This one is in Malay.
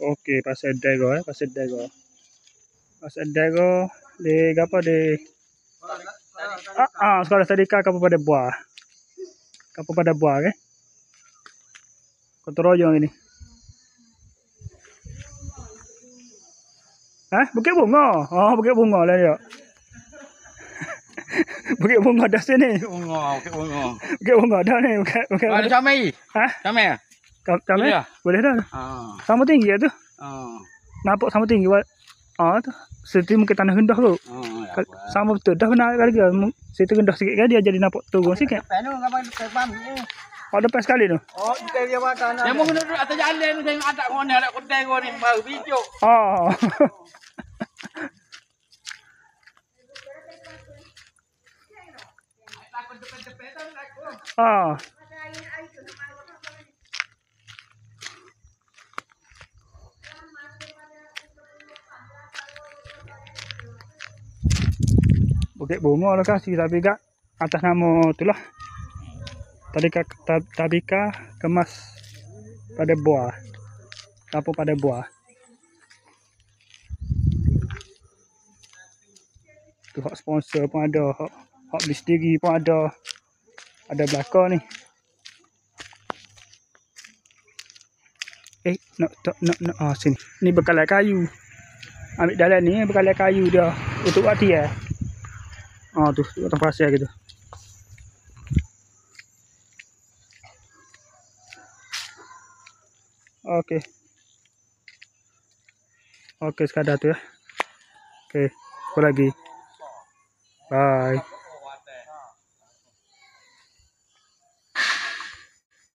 Okey, pasal Dago pasal Dago. Pasal Dago di apa di sekolah tadika Kabupaten Buah. Kabupaten Buah ke? Kota Royong ini. Bukit Bunga. Oh, Bukit Bunga lah dia. Bukit Bunga dah sini. Bukit Bunga. Bukit Bunga dah ni. Bukan. Ada camai. Camai. Camai? Boleh dah. Sama tinggi tu. Nampak sama tinggi. Tu. Situ mungkin tanah rendah tu. Sama betul. Dah benar kali dia. Situ rendah sikit kan dia jadi nampak turun sikit. Depan sekali tu. Bukan dia makan. Dia mau duduk atas jalan tu tengok anak mana anak kedai kau ni baru video. Bukit Bunga lokasi tapi kat atas nama itulah. Tadika kemas pada buah. Kampung pada buah. Tu hak sponsor pun ada, hak beli sendiri pun ada. Ada belakang ni. Nak sini. Ni bekalan kayu. Ambil dalam ni bekalan kayu dia untuk buat tiar. Tu tempat pasir gitu. Okey. Okey sekadar tu ya. Okey, apa lagi? Bye.